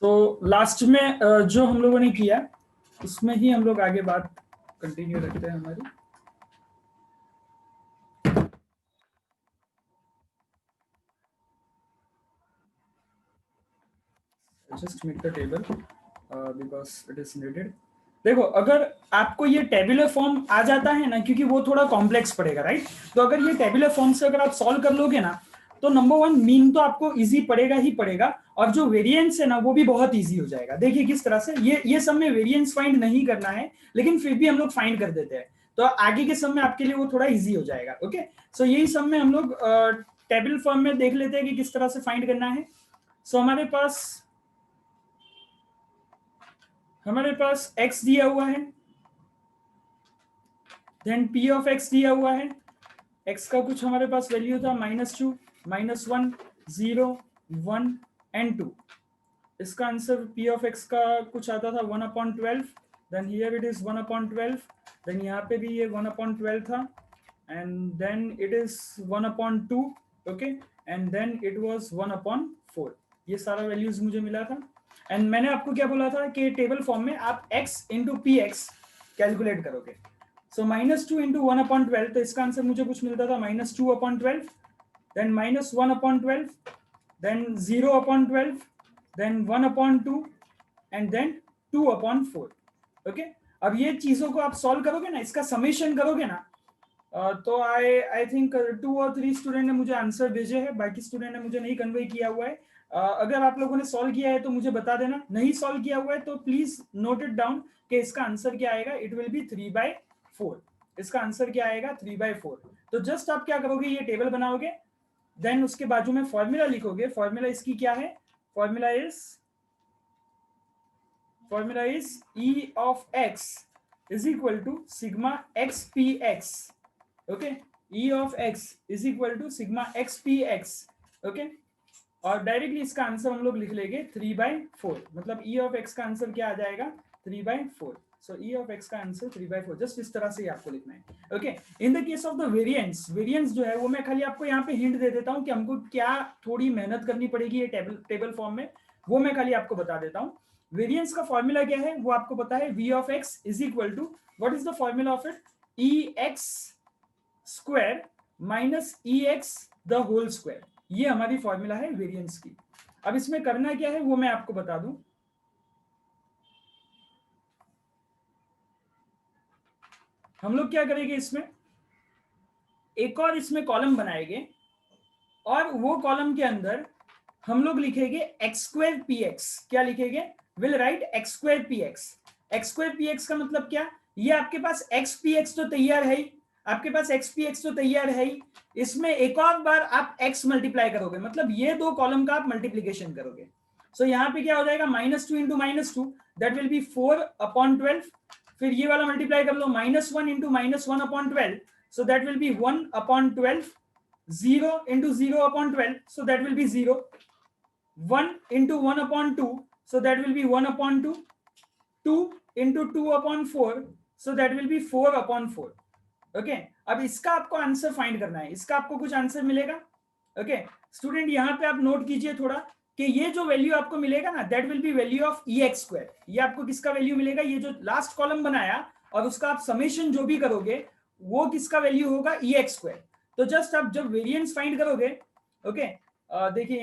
तो लास्ट में जो हम लोगों ने किया उसमें ही हम लोग आगे बात कंटिन्यू रखते हैं हमारी। Just make the table because it is needed. देखो, अगर आपको ये टेबुलर फॉर्म आ जाता है ना, क्योंकि वो थोड़ा कॉम्प्लेक्स पड़ेगा, राइट? तो अगर ये टेबुलर फॉर्म से अगर आप सॉल्व कर लोगे ना, तो नंबर वन, मीन तो आपको इजी पड़ेगा ही पड़ेगा, और जो वेरिएंस है ना वो भी बहुत इजी हो जाएगा। देखिए किस तरह से ये सब में वेरिएंस फाइंड नहीं करना है, लेकिन फिर भी हम लोग फाइंड कर देते हैं, तो आगे के सब में आपके लिए वो थोड़ा इजी हो जाएगा। ओके, सो यही सब में हम लोग टेबल फॉर्म में देख लेते हैं कि किस तरह से फाइंड करना है। सो हमारे पास x दिया हुआ है, देन p ऑफ x दिया हुआ है। x का कुछ हमारे पास वैल्यू था -2, -1, 0, 1 एंड 2। इसका आंसर p ऑफ x का कुछ आता था 1/12, then here it is 1/12, then यहाँ पे भी ये 1/12 था, and then it is 1/2, okay, and then it was 1/4। ये सारा वैल्यूज मुझे मिला था। एंड मैंने आपको क्या बोला था कि टेबल फॉर्म में आप x into P x calculate करोगे। सो -2 इंटू 1/12, तो इसका आंसर मुझे कुछ मिलता था -2/12, then -1/12, then 0/12, then 1/2 and then 2/4। Okay, अब ये चीजों को आप सॉल्व करोगे ना, इसका समेशन करोगे ना, तो आई थिंक 2 और 3 स्टूडेंट ने मुझे आंसर भेजे हैं, बाकी स्टूडेंट ने मुझे नहीं कन्वे किया हुआ है। अगर आप लोगों ने सॉल्व किया है तो मुझे बता देना, नहीं सॉल्व किया हुआ है तो प्लीज नोट इट डाउन कि इसका आंसर क्या आएगा। It will be 3/4। इसका आंसर क्या आएगा? 3/4। तो जस्ट आप क्या करोगे, ये टेबल बनाओगे, देन उसके बाजू में फॉर्मूला लिखोगे। फॉर्मूला इसकी क्या है? Formula is E of x is equal to sigma xpx। Okay, E of x is equal to sigma xpx। Okay, और डायरेक्टली इसका आंसर हम लोग लिख लेंगे 3/4। मतलब E of x का आंसर क्या आ जाएगा? 3/4। सो E of x का आंसर 3/4। जस्ट इस तरह से ही आपको लिखना है। Okay, in the case of the variance जो है वो मैं खाली आपको यहाँ पे हिंट दे देता हूँ कि हमको क्या थोड़ी मेहनत करनी पड़ेगी ये टेबल फॉर्म में, वो मैं खाली आपको बता देता हूँ। वेरिएंस का फॉर्मूला क्या है वो आपको पता है। V of x is equal to, what is the formula of it? EX square minus EX the whole square. ये हमारी फॉर्मूला है वेरिएंस की। अब इसमें करना क्या है वो मैं आपको बता दूं। हम लोग क्या करेंगे, इसमें एक और इसमें कॉलम बनाएंगे, और वो कॉलम के अंदर हम लोग लिखेंगे x स्क्वायर पी एक्स। क्या लिखेंगे? Will write x square P x. X square P x का मतलब क्या? ये आपके पास x पी एक्स तो तैयार है ही, आपके पास x पी एक्स तो तैयार है ही, इसमें एक और बार आप x मल्टीप्लाई करोगे, मतलब ये दो कॉलम का आप मल्टीप्लीकेशन करोगे। सो यहाँ पे क्या हो जाएगा? -2 इंटू -2, दैट विल बी 4/12। फिर ये वाला मल्टीप्लाई कर लो, -1 into -1/12, so that will B 1/12। 0 into 0/12, so that will be 0. 1 into 1/2, so that will be 1/2. 2 into 2/4, so that will be 4/4। Okay, अब इसका आपको आंसर फाइंड करना है, इसका आपको कुछ आंसर मिलेगा। ओके स्टूडेंट, यहाँ पे आप नोट कीजिए थोड़ा कि ये जो वैल्यू आपको मिलेगा ना, that will B value of EX square. ये आपको किसका वैल्यू मिलेगा? ये जो लास्ट कॉलम बनाया और उसका आप समेशन जो भी करोगे वो किसका वैल्यू होगा? EX square. तो जस्ट आप जब वेरिएंस फाइंड करोगे, ओके, देखिए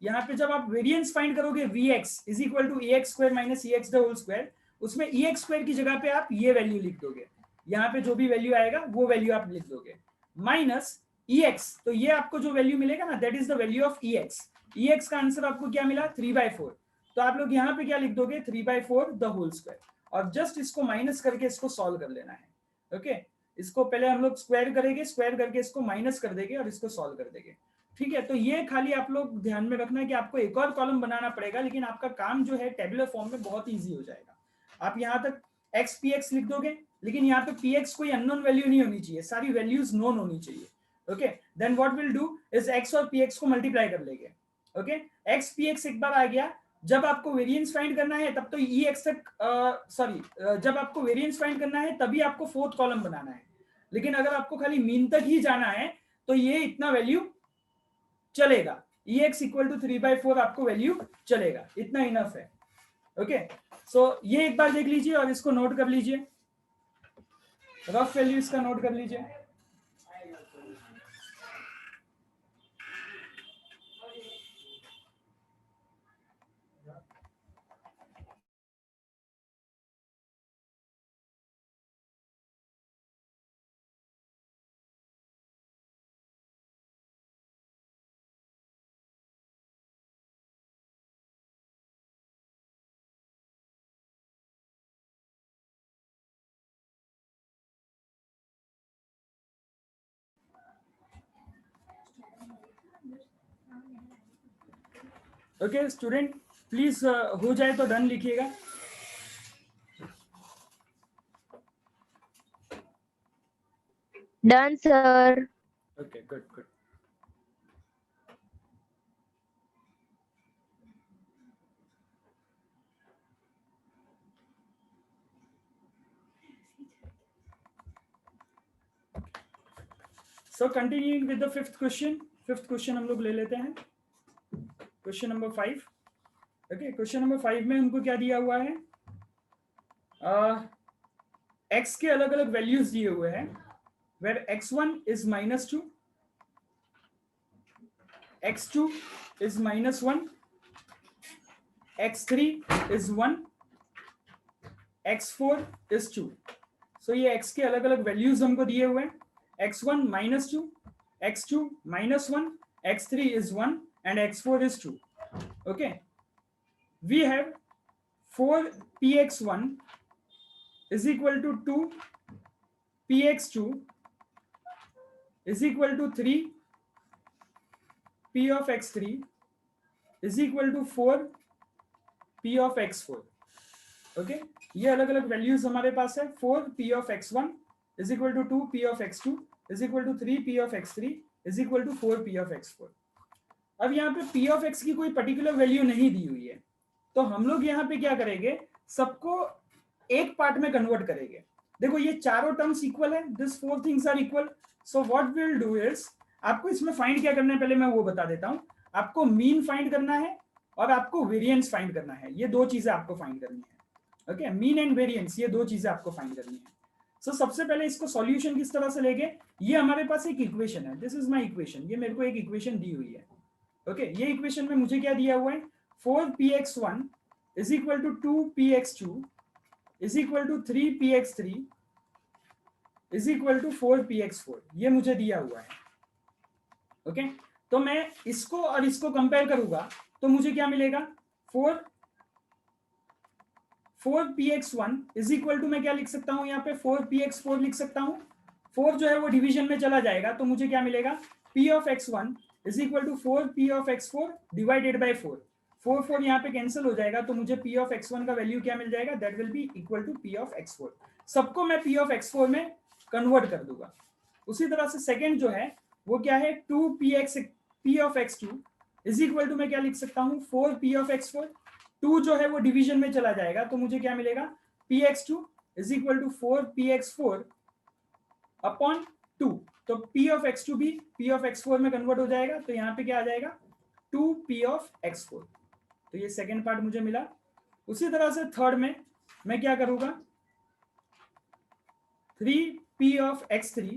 यहाँ पे जब आप वेरिएंस फाइंड करोगे Vx is equal to EX square minus EX the whole square, उसमें EX स्क्वायर की जगह पे आप ये वैल्यू लिख दोगे। यहाँ पे जो भी वैल्यू आएगा वो वैल्यू आप लिख दोगे, माइनस EX। तो ये आपको जो वैल्यू मिलेगा ना, that is the value of EX। EX का आंसर आपको क्या मिला? 3/4। तो आप लोग यहाँ पे क्या लिख दोगे? 3/4 द होल स्क्वायर। और जस्ट इसको माइनस करके इसको सॉल्व कर लेना है। ओके, इसको पहले हम लोग स्क्वायर करेंगे, स्क्वायर करके इसको माइनस कर देंगे और इसको सॉल्व कर देंगे। ठीक है, तो ये खाली आप लोग ध्यान में रखना है कि आपको एक और कॉलम बनाना पड़ेगा, लेकिन आपका काम जो है टेबुलर फॉर्म में बहुत ईजी हो जाएगा। आप यहाँ तक x px लिख दोगे, लेकिन यहाँ पे px कोई अननोन वैल्यू नहीं होनी चाहिए, सारी वैल्यूज नोन होनी चाहिए। Okay, then what will do is x और px को मल्टीप्लाई कर लेंगे। ओके, x px एक बार आ गया, जब आपको वेरिएंस फाइंड करना है तब तो EX तक जब आपको वेरिएंस फाइंड करना है तभी आपको फोर्थ कॉलम बनाना है, लेकिन अगर आपको खाली मीन तक ही जाना है तो ये इतना वैल्यू चलेगा। ex इक्वल टू 3/4 आपको वैल्यू चलेगा, इतना इनफ है। ओके, सो ये एक बार देख लीजिए और इसको नोट कर लीजिए, रफ वैल्यू इसका नोट कर लीजिए। ओके स्टूडेंट, प्लीज हो जाए तो डन लिखिएगा। Done, sir. Okay, good good. So continuing with the fifth question हम लोग ले लेते हैं, question number 5। Okay, question number 5 में उनको क्या दिया हुआ है, x के अलग अलग वैल्यूज दिए हुए हैं, where x1 is -2, x2 is -1, x3 is 1, x4 is 2। सो ये x के अलग अलग वैल्यूज हमको दिए हुए हैं, x1 -2, x2 -1, x3 is 1 and x4 is 2। okay, we have 4px1 is equal to 2, px2 is equal to 3, p of x3 is equal to 4, p of x4। Okay, ये अलग अलग वैल्यूज हमारे पास है। 4p of x1 is equal to 2p of x2 is equal to 3p of x3 is equal to 4p of x4। अब यहाँ पे p of x की कोई पर्टिकुलर वैल्यू नहीं दी हुई है, तो हम लोग यहाँ पे क्या करेंगे, सबको एक पार्ट में कन्वर्ट करेंगे। देखो ये चारों टर्म्स इक्वल है, this four things are equal, so what we will do is, आपको इसमें फाइंड क्या करना है पहले मैं वो बता देता हूँ। आपको मीन फाइंड करना है और आपको वेरिएंस फाइंड करना है, ये दो चीजें आपको फाइंड करनी है। ओके, मीन एंड वेरिएंस, ये दो चीजें आपको फाइंड करनी है। सो सबसे पहले इसको सॉल्यूशन किस तरह से लेंगे, ये हमारे पास एक इक्वेशन है, दिस इज माय इक्वेशन, ये मेरे को एक इक्वेशन दी हुई है। ओके, ये इक्वेशन में मुझे क्या दिया हुआ है, 4px1 is equal to 2px2 is equal to 3px3 is equal to 4px4, ये मुझे दिया हुआ है। ओके, तो मैं इसको और इसको कंपेयर करूंगा तो मुझे क्या मिलेगा, 4px1 इज इक्वल टू, मैं क्या लिख सकता हूं यहाँ पे, 4px4 लिख सकता हूं। 4 जो है वो डिवीजन में चला जाएगा तो मुझे क्या मिलेगा, p of x1 is equal to 4p of x4 divided by 4। 4 यहाँ पे कैंसिल हो जाएगा तो मुझे p of x1 का वैल्यू क्या मिल जाएगा, that will be equal to p of x4। सबको मैं p of x4 में कन्वर्ट कर दूंगा। उसी तरह से सेकेंड जो है वो क्या है, 2p of x2 is equal to, मैं क्या लिख सकता हूँ, 4p of x4। 2 जो है वो डिवीजन में चला जाएगा तो मुझे क्या मिलेगा, px2 is equal to 4px4 upon 2। तो p of x2 भी p of x4 में कन्वर्ट हो जाएगा, तो यहाँ पे क्या आ जाएगा, 2p of x4। तो ये सेकेंड पार्ट मुझे मिला। उसी तरह से थर्ड में मैं क्या करूंगा, 3p of x3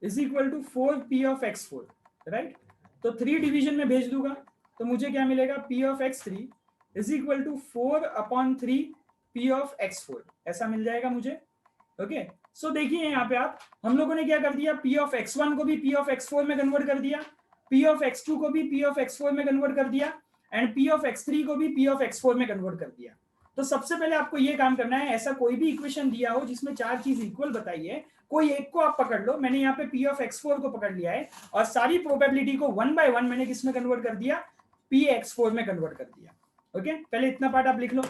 is equal to 4p of x4, right. तो 3 डिवीजन में भेज दूंगा तो मुझे क्या मिलेगा, p of x3 is equal to 4 upon 3 p of x4, ऐसा मिल जाएगा मुझे। ओके, सो देखिए यहाँ पे आप, हम लोगों ने क्या कर दिया, p of x1 को भी p of x4 में कन्वर्ट कर दिया, p of x2 को भी p of x4 में कन्वर्ट कर दिया, एंड p of x3 को भी p of x4 में कन्वर्ट कर दिया। तो सबसे पहले आपको ये काम करना है, ऐसा कोई भी इक्वेशन दिया हो जिसमें चार चीज इक्वल बताइए, कोई एक को आप पकड़ लो। मैंने यहाँ पे p of x4 को पकड़ लिया है और सारी प्रोबेबिलिटी को 1 by 1 मैंने किस में कन्वर्ट कर दिया, p x4 में कन्वर्ट कर दिया। ओके, पहले इतना पार्ट आप लिख लो।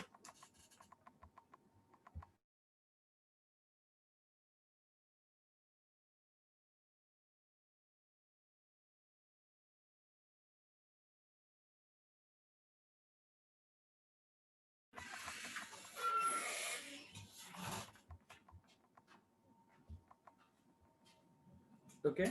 Okay,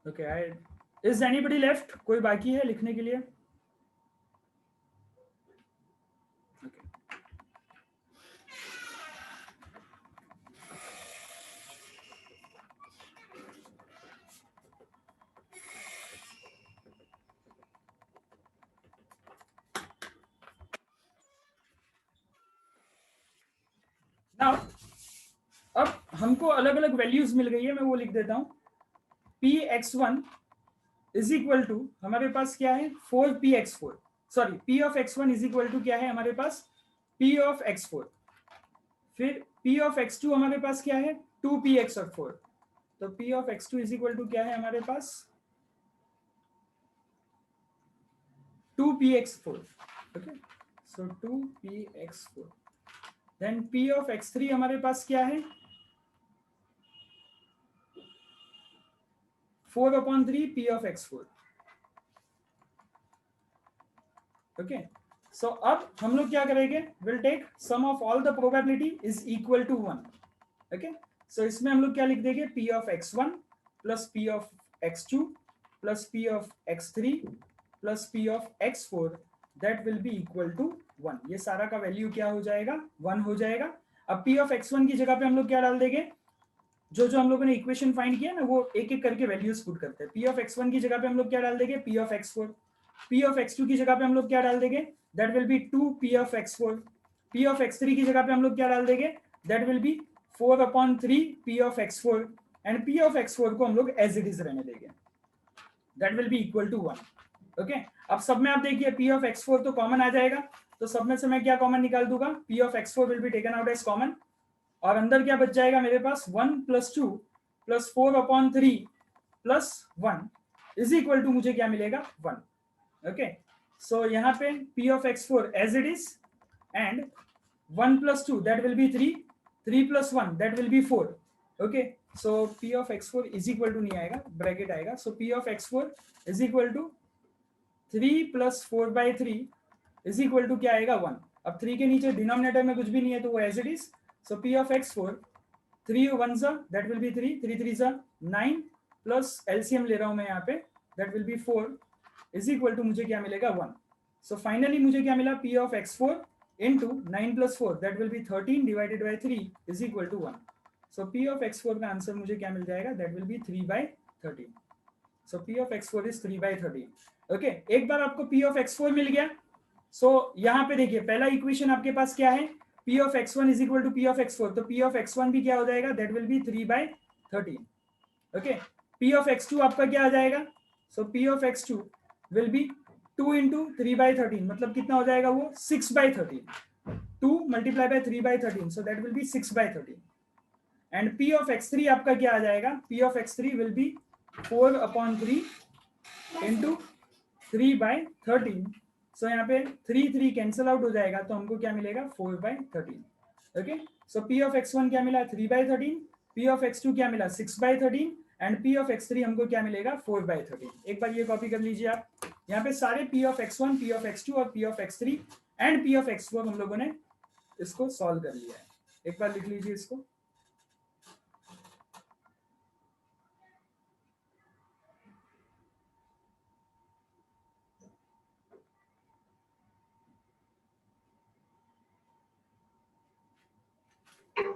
okay, I is anybody left? कोई बाकी है लिखने के लिए? नाउ अब हमको अलग अलग वैल्यूज मिल गई है, मैं वो लिख देता हूं। P X one is equal to हमारे पास क्या है 4p(x4), sorry P of x1 is equal to क्या है हमारे पास p ऑफ x4, फिर p ऑफ x2 हमारे पास क्या है 2p(x4), तो p of x2 is equal to क्या है हमारे पास 2p(x4), okay, so 2p(x4), then p of x3 हमारे पास क्या है 4/3 p ऑफ x4, ओके। सो अब हम लोग क्या करेंगे, will take sum of all the probability is equal to 1, okay. So इसमें हम लोग क्या लिख देंगे p of x1 plus p of x2 plus p of x3 plus p of x4 that will be equal to 1। ये सारा का value क्या हो जाएगा 1 हो जाएगा। अब p ऑफ x1 की जगह पे हम लोग क्या डाल देंगे, जो जो हम लोगों ने इक्वेशन फाइंड किया ना वो एक एक करके वैल्यूज पुट करते हैं। p ऑफ x1 की जगह पे हम लोग क्या डाल देंगे p of x4, p of x2 की जगह पे हम लोग क्या डाल देंगे that will be 2p of x4, p of x3 की जगह पे हम लोग क्या डाल देंगे that will be 4/3 p of x4, and p of x4 को हम लोग एज इट इज रहने देंगे, that will be equal to 1, okay. अब सब में आप देखिए p ऑफ x4 तो कॉमन आ जाएगा, तो सब में से मैं क्या कॉमन निकाल दूंगा p of x4 will be taken out as common, और अंदर क्या बच जाएगा मेरे पास 1 + 2 + 4/3 + 1 इज इक्वल टू मुझे क्या मिलेगा 1, ओके। सो यहाँ पे p of x4 as it is, and 1 + 2 that will be 3, 3 + 1 that will be 4, okay. So p of x4 is equal to नहीं आएगा, ब्रैकेट आएगा, so p of x4 is equal to 3 + 4/3 is equal to क्या आएगा 1। अब 3 के नीचे denominator में कुछ भी नहीं है तो वो as it is, so p of x4 3 1s that will be 3, 3 3s 9 plus LCM ले रहा हूं मैं यहाँ पे that will be 4 is equal to मुझे क्या मिलेगा 1। सो फाइनली मुझे क्या मिला p of x4 into 9 + 4 that will be 13 divided by 3 is equal to 1। So p of x4 का आंसर मुझे क्या मिल जाएगा that will be 3/13। So p of x4 is 3/13, okay. एक बार आपको p of x4 मिल गया, सो यहाँ पे देखिए पहला इक्वेशन आपके पास क्या है p of x1 is equal to p of x4, तो p of x1 भी क्या हो जाएगा that will be 3/13, okay. p of x2 आपका क्या आ जाएगा, सो p of x2 will be 2 into 3/13, मतलब कितना हो जाएगा वो 6/13, 2 multiplied by 3/13, so that will be 6/13, and p of x3 आपका क्या आ जाएगा, p of x3 will be 4/3 into 3/13, सो यहाँ पे 3 3 कैंसिल आउट हो जाएगा, तो हमको क्या मिलेगा 4/13, okay. So p of x1 क्या मिला 3/13, p ऑफ x2 क्या मिला 6/13, एंड p ऑफ x3 हमको क्या मिलेगा 4/13। एक बार ये कॉपी कर लीजिए आप, यहाँ पे सारे p of x1, p of x2 और p of x3 and p of x4 हम लोगों ने इसको सॉल्व कर लिया है। एक बार लिख लीजिए इसको,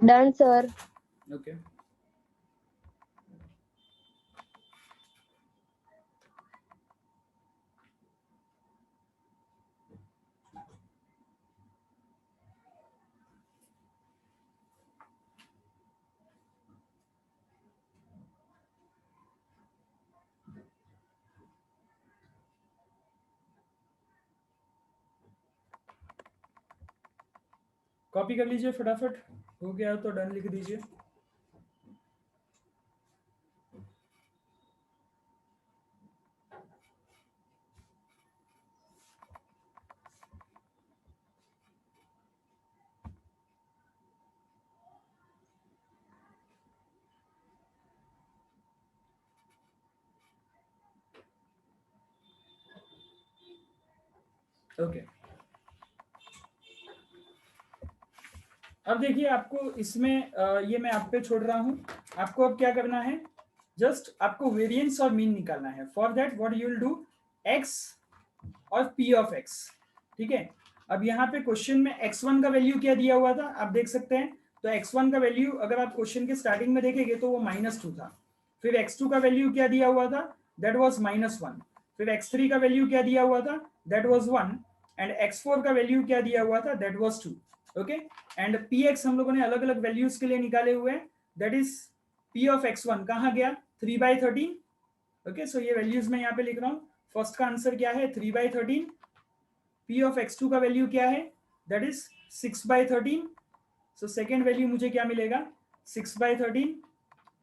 डन सर। ओके। कॉपी कर लीजिए फटाफट, हो गया तो डन लिख दीजिए। ओके, अब देखिए आपको इसमें ये मैं आप पे छोड़ रहा हूं, आपको अब क्या करना है, जस्ट आपको वेरिएंस और मीन निकालना है. For that what you will do, x और p ऑफ x. ठीक है. अब यहाँ पे क्वेश्चन में x1 का वैल्यू क्या दिया हुआ था आप देख सकते हैं. तो x1 का वैल्यू अगर आप क्वेश्चन के स्टार्टिंग में देखेंगे तो वो -2 था. फिर x2 का वैल्यू क्या दिया हुआ था, दैट वाज -1. फिर x3 का वैल्यू क्या दिया हुआ था, दैट वाज 1. एंड x4 का वैल्यू क्या दिया हुआ था, that was 2. Okay. And px हम लोगों ने अलग अलग वैल्यूज के लिए निकाले हुए हैं. That is p of x1 कहाँ गया, 3/13. ओके. सो ये वैल्यूज मैं यहाँ पे लिख रहा हूँ. फर्स्ट का आंसर क्या है, 3/13. p ऑफ x2 का वैल्यू क्या है, that is 6/13. So second value मुझे क्या मिलेगा, 6/13.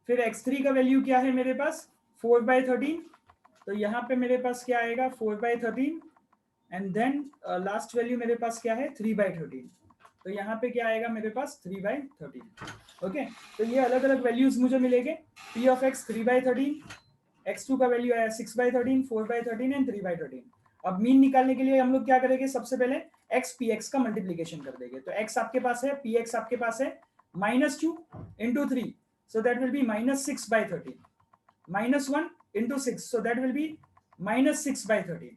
फिर x3 का वैल्यू क्या है मेरे पास, 4/13. तो यहाँ पे मेरे पास क्या आएगा, 4/13. एंड देन लास्ट वैल्यू मेरे पास क्या है, 3/13. तो यहाँ पे क्या आएगा मेरे पास, 3/13. ओके. तो ये अलग अलग वैल्यूज मुझे मिलेंगे. p ऑफ x 3/13, x2 का वैल्यू आया 6/13, 4/13 एंड 3/13. अब मीन निकालने के लिए हम लोग क्या करेंगे, सबसे पहले x px का मल्टीप्लीकेशन कर देंगे. तो x आपके पास है, px आपके पास है, -2 into 3, so that will be -6/13. -1 into 6, so that will be -6/13.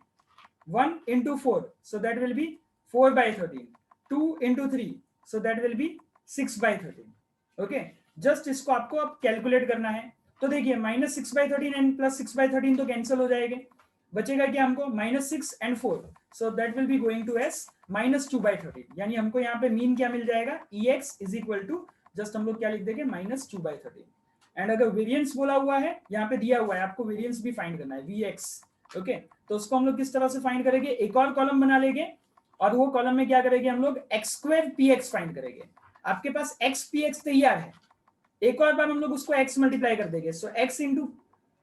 1 into 4, so that will be 4/13. 2 into 3, so that will be 6/13. Okay. Just इसको आपको अब कैलकुलेट करना है. तो देखिए -6/13 एंड +6/13 तो कैंसिल हो जाएंगे. बचेगा क्या हमको, -6 and 4, so that will be going to as -2/13. यानी हमको यहाँ पे मीन क्या मिल जाएगा, ex is equal to, just हम लोग क्या लिख देंगे, -2/13. एंड अगर वेरिएंस बोला हुआ है, यहाँ पे दिया हुआ है आपको वेरिएंस भी फाइंड करना है, vx. ओके. तो उसको हम लोग किस तरह से फाइंड करेंगे, एक और कॉलम बना लेंगे और वो कॉलम में क्या करेंगे हम लोग, x² px फाइंड करेंगे. आपके पास x px तैयार है, एक और बार हम लोग उसको x मल्टीप्लाई कर देंगे. सो x इंटू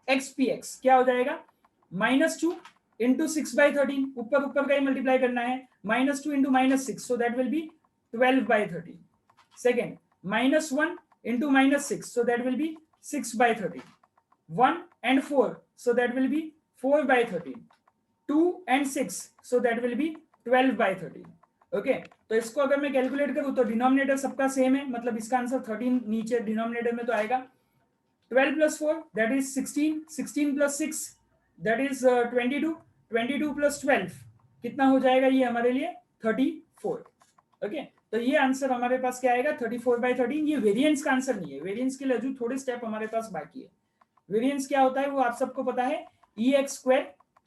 x px क्या हो जाएगा, -2 इंटू 6/13. ऊपर ऊपर का ही मल्टीप्लाई करना है. -2 into -6, so that will B 12/13. Second, -1 into -6, so that will B 6/13. 1 and 4, so that will be 4/13. 2 and 6, so that will be 12/13. Okay. तो इसको अगर मैं कैलकुलेट करूं तो डिनोमिनेटर सबका सेम है, मतलब इसका आंसर 13 नीचे डिनोमिनेटर में तो आएगा. 12 plus 4 that is 16. 16 plus 6 that is 22. 22 plus 12 कितना हो जाएगा ये हमारे लिए, 34. ओके. तो ये आंसर हमारे पास क्या आएगा, 34/13. ये वेरिएंस का आंसर नहीं है, वेरिएंस के लिए जो थोड़े स्टेप हमारे पास बाकी है. वेरिएंस क्या होता है वो आप सबको पता है, ex²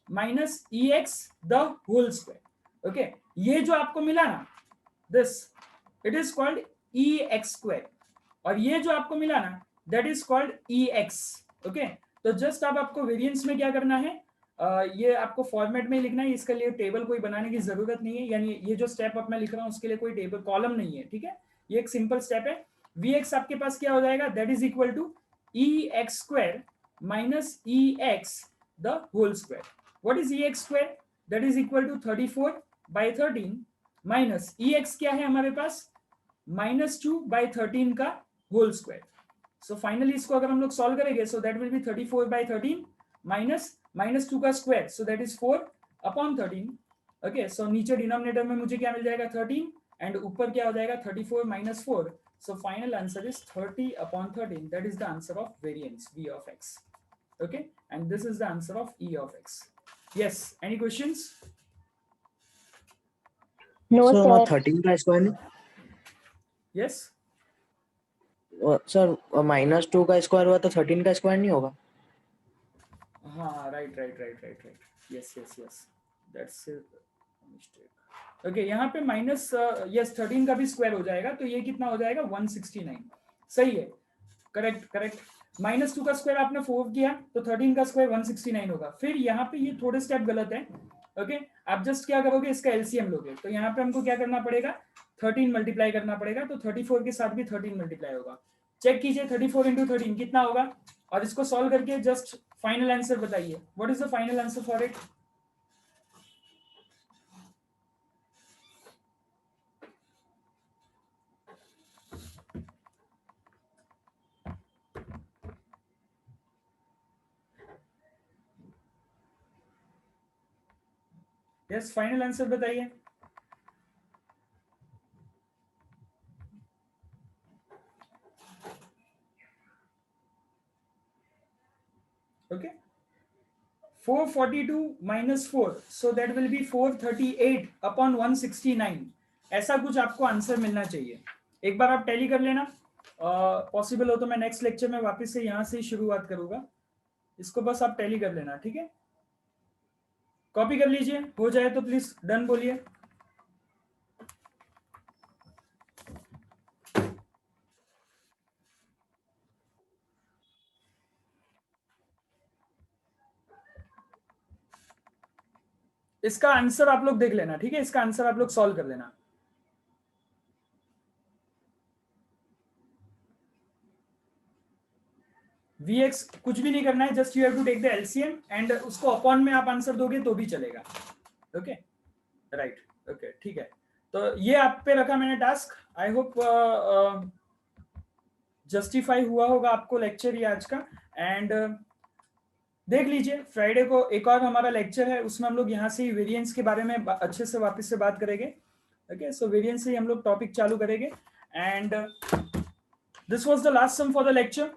minus ex the whole square. Okay. ये जो आपको मिला ना, this it is called ex². और ये जो आपको मिला ना, that is called ex. Okay. तो जस्ट अब आपको वेरिएंस में क्या करना है, ये आपको फॉर्मेट में लिखना है. इसके लिए टेबल कोई बनाने की जरूरत नहीं है, यानी ये जो स्टेप अब मैं लिख रहा हूँ उसके लिए कोई टेबल कॉलम नहीं है. ठीक है. ये एक सिंपल स्टेप है. vx आपके पास क्या हो जाएगा, that is equal to ex² minus ex the whole square. What is ex²? That is equal to 34/13 minus ex क्या है हमारे पास, -2/13 का होल स्क्वायर. सो फाइनली इसको अगर हम लोग सॉल्व करेंगे, so that will be 34/13 minus -2 का square, so that is 4/13. Okay. So नीचे डिनोमिनेटर में मुझे क्या मिल जाएगा, 13. एंड ऊपर क्या हो जाएगा, 34 minus 4. So final answer is 30/13. That is the answer of variance v of x. Okay. And this is the answer of e of x. Yes. Any questions? No, sir sir. 13 का square नहीं, Yes. Sir -2 का square हुआ तो 13 का square नहीं होगा. हाँ, right. Yes. That's a mistake. Okay. यहाँ पे माइनस यस 13 का भी स्क्वायर हो जाएगा, तो ये कितना हो जाएगा, 169. सही है. करेक्ट. -2 का स्क्वायर आपने 4 किया तो 13 का स्क्वायर 169 होगा. फिर यहाँ पे ये थोड़े स्टेप गलत है. ओके. आप जस्ट क्या करोगे, इसका एलसीएम लोगे. तो यहाँ पे हमको क्या करना पड़ेगा, 13 मल्टीप्लाई करना पड़ेगा. तो 34 के साथ भी 13 मल्टीप्लाई होगा. चेक कीजिए 34 इंटू 13 कितना होगा, और इसको सॉल्व करके जस्ट फाइनल आंसर बताइए. What is the final answer for it. Yes, final answer बताइए. 442 minus 4, so that will be 438 upon 169. ऐसा कुछ आपको आंसर मिलना चाहिए. एक बार आप टैली कर लेना. पॉसिबल हो तो मैं नेक्स्ट लेक्चर में वापस से यहाँ से ही शुरुआत करूंगा. इसको बस आप टैली कर लेना, ठीक है. कॉपी कर लीजिए, हो जाए तो प्लीज डन बोलिए. इसका आंसर आप लोग देख लेना, ठीक है. इसका आंसर आप लोग सॉल्व कर लेना. Vx कुछ भी नहीं करना है, just you have to take the LCM and उसको अपॉन में आप आंसर दोगे तो भी चलेगा. Okay right. ओके ठीक है. तो ये आप पे रखा मैंने टास्क. आई होप जस्टिफाई हुआ होगा आपको लेक्चर ये आज का. एंड देख लीजिए फ्राइडे को एक और हमारा लेक्चर है, उसमें हम लोग यहाँ से ही वेरिएंस के बारे में अच्छे से वापस से बात करेंगे. ओके सो वेरिएंस से ही हम लोग टॉपिक चालू करेंगे. And this was the last sum for the lecture.